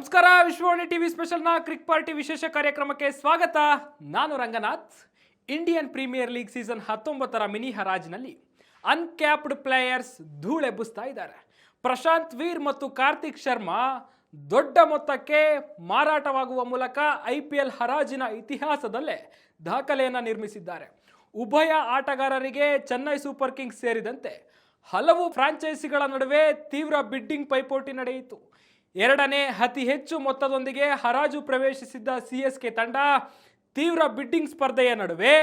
ನಮಸ್ಕಾರ. ವಿಶ್ವವಾಣಿ ಟಿವಿ ಸ್ಪೆಷಲ್ನ crick party ವಿಶೇಷ ಕಾರ್ಯಕ್ರಮಕ್ಕೆ ಸ್ವಾಗತ. ನಾನು Ranganath. Indian premier league season 19ರ ಮಿನಿ ಹರಾಜಿನಲ್ಲಿ ಅನ್ಕ್ಯಾಪ್ಡ್ ಪ್ಲೇಯರ್ಸ್ ಧೂಳೆಬ್ಬಿಸ್ತಾ ಇದ್ದಾರೆ. ಪ್ರಶಾಂತ್ ವೀರ್ ಮತ್ತು ಕಾರ್ತಿಕ್ ಶರ್ಮಾ ದೊಡ್ಡ ಮೊತ್ತಕ್ಕೆ ಮಾರಾಟವಾಗುವ ಮೂಲಕ IPL ಹರಾಜಿನ ಇತಿಹಾಸದಲ್ಲೇ ದಾಖಲೆಯನ್ನು ನಿರ್ಮಿಸಿದ್ದಾರೆ. ಉಭಯ ಆಟಗಾರರಿಗೆ ಚೆನ್ನೈ ಸೂಪರ್ ಕಿಂಗ್ಸ್ ಸೇರಿದಂತೆ ಹಲವು ಫ್ರಾಂಚೈಸಿಗಳ ನಡುವೆ ತೀವ್ರ ಬಿಡ್ಡಿಂಗ್ ಪೈಪೋಟಿ ನಡೆಯಿತು. ಎರಡನೇ ಅತಿ ಹೆಚ್ಚು ಮೊತ್ತದೊಂದಿಗೆ ಹರಾಜು ಪ್ರವೇಶಿಸಿದ್ದ CSK ತಂಡ ತೀವ್ರ ಬಿಡ್ಡಿಂಗ್ ಸ್ಪರ್ಧೆಯ ನಡುವೆ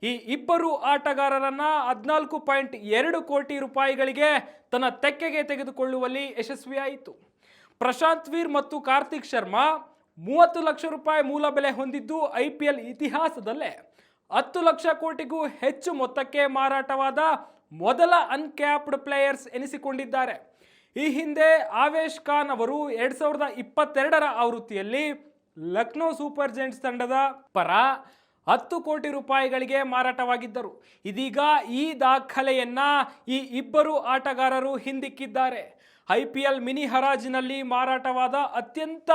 ಈ ಇಬ್ಬರು ಆಟಗಾರರನ್ನ 14.2 ಕೋಟಿ ರೂಪಾಯಿಗಳಿಗೆ ತನ್ನ ತೆಕ್ಕೆಗೆ ತೆಗೆದುಕೊಳ್ಳುವಲ್ಲಿ ಯಶಸ್ವಿಯಾಯಿತು. ಪ್ರಶಾಂತ್ ವೀರ್ ಮತ್ತು ಕಾರ್ತಿಕ್ ಶರ್ಮಾ 30 ಲಕ್ಷ ರೂಪಾಯಿ ಮೂಲ ಬೆಲೆ ಹೊಂದಿದ್ದು IPL ಇತಿಹಾಸದಲ್ಲೇ 10 ಲಕ್ಷ ಕೋಟಿಗೂ ಹೆಚ್ಚು ಮೊತ್ತಕ್ಕೆ ಮಾರಾಟವಾದ ಮೊದಲ ಅನ್ಕ್ಯಾಪ್ಡ್ ಪ್ಲೇಯರ್ಸ್ ಎನಿಸಿಕೊಂಡಿದ್ದಾರೆ. ಈ ಹಿಂದೆ ಆವೇಶ್ ಖಾನ್ ಅವರು 2022ರ ಆವೃತ್ತಿಯಲ್ಲಿ ಲಕ್ನೋ ಸೂಪರ್ ಜೈಂಟ್ಸ್ ತಂಡದ ಪರ 10 ಕೋಟಿ ರೂಪಾಯಿಗಳಿಗೆ ಮಾರಾಟವಾಗಿದ್ದರು. ಇದೀಗ ಈ ದಾಖಲೆಯನ್ನ ಈ ಇಬ್ಬರು ಆಟಗಾರರು ಹಿಂದಿಕ್ಕಿದ್ದಾರೆ. IPL ಮಿನಿ ಹರಾಜಿನಲ್ಲಿ ಮಾರಾಟವಾದ ಅತ್ಯಂತ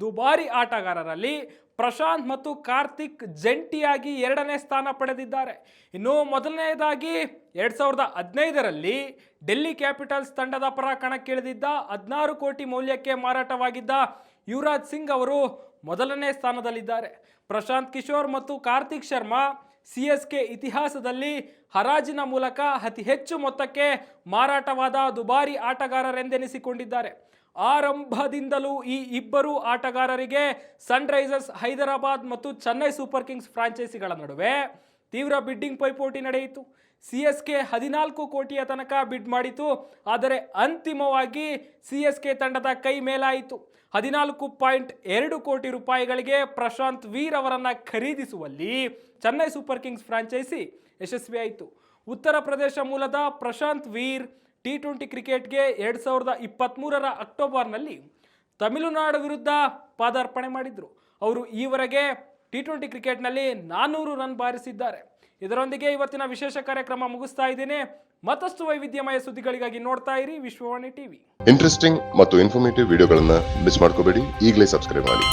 ದುಬಾರಿ ಆಟಗಾರರಲ್ಲಿ ಪ್ರಶಾಂತ್ ಮತ್ತು ಕಾರ್ತಿಕ್ ಜಂಟಿಯಾಗಿ 2ನೇ ಸ್ಥಾನ ಪಡೆದಿದ್ದಾರೆ. ಇನ್ನು ಮೊದಲನೆಯದಾಗಿ 2015ರಲ್ಲಿ ಡೆಲ್ಲಿ ಕ್ಯಾಪಿಟಲ್ಸ್ ತಂಡದ ಪರ ಕಣಕ್ಕಿಳಿದಿದ್ದ 16 ಕೋಟಿ ಮೌಲ್ಯಕ್ಕೆ ಮಾರಾಟವಾಗಿದ್ದ ಯುವರಾಜ್ ಸಿಂಗ್ ಅವರು ಮೊದಲನೇ ಸ್ಥಾನದಲ್ಲಿದ್ದಾರೆ. ಪ್ರಶಾಂತ್ ಕಿಶೋರ್ ಮತ್ತು ಕಾರ್ತಿಕ್ ಶರ್ಮಾ CSK ಇತಿಹಾಸದಲ್ಲಿ ಹರಾಜಿನ ಮೂಲಕ ಅತಿ ಹೆಚ್ಚು ಮೊತ್ತಕ್ಕೆ ಮಾರಾಟವಾದ ದುಬಾರಿ ಆಟಗಾರರೆಂದೆನಿಸಿಕೊಂಡಿದ್ದಾರೆ. ಆರಂಭದಿಂದಲೂ ಈ ಇಬ್ಬರು ಆಟಗಾರರಿಗೆ ಸನ್ರೈಸರ್ಸ್ ಹೈದರಾಬಾದ್ ಮತ್ತು ಚೆನ್ನೈ ಸೂಪರ್ ಕಿಂಗ್ಸ್ ಫ್ರಾಂಚೈಸಿಗಳ ನಡುವೆ ತೀವ್ರ ಬಿಡ್ಡಿಂಗ್ ಪೈಪೋಟಿ ನಡೆಯಿತು. CSK 14 ಕೋಟಿಯ ತನಕ ಬಿಡ್ ಮಾಡಿತು. ಆದರೆ ಅಂತಿಮವಾಗಿ CSK ತಂಡದ ಕೈ ಮೇಲಾಯಿತು. 14.2 ಕೋಟಿ ರೂಪಾಯಿಗಳಿಗೆ ಪ್ರಶಾಂತ್ ವೀರ್ ಅವರನ್ನು ಖರೀದಿಸುವಲ್ಲಿ ಚೆನ್ನೈ ಸೂಪರ್ ಕಿಂಗ್ಸ್ ಫ್ರಾಂಚೈಸಿ ಯಶಸ್ವಿಯಾಯಿತು. ಉತ್ತರ ಪ್ರದೇಶ ಮೂಲದ ಪ್ರಶಾಂತ್ ವೀರ್ T20 ಕ್ರಿಕೆಟ್ಗೆ 2023ರ ಅಕ್ಟೋಬರ್ನಲ್ಲಿ ತಮಿಳುನಾಡು ವಿರುದ್ಧ ಪಾದಾರ್ಪಣೆ ಮಾಡಿದರು. ಅವರು ಈವರೆಗೆ T20 ಕ್ರಿಕೆಟ್ನಲ್ಲಿ 400 ರನ್ ಬಾರಿಸಿದ್ದಾರೆ. ಇದರೊಂದಿಗೆ ಇವತ್ತಿನ ವಿಶೇಷ ಕಾರ್ಯಕ್ರಮ ಮುಗಿಸ್ತಾ ಇದ್ದೇನೆ. ಮತ್ತಷ್ಟು ವೈವಿಧ್ಯಮಯ ಸುದ್ದಿಗಳಿಗಾಗಿ ನೋಡ್ತಾ ಇರಿ ವಿಶ್ವವಾಣಿ ಟಿವಿ. ಇಂಟ್ರೆಸ್ಟಿಂಗ್ ಮತ್ತು ಇನ್ಫಾರ್ಮೇಟಿವ್ ವಿಡಿಯೋಗಳನ್ನ ಮಿಸ್ ಮಾಡ್ಕೋಬೇಡಿ. ಈಗಲೇ ಸಬ್ಸ್ಕ್ರೈಬ್ ಮಾಡಿ.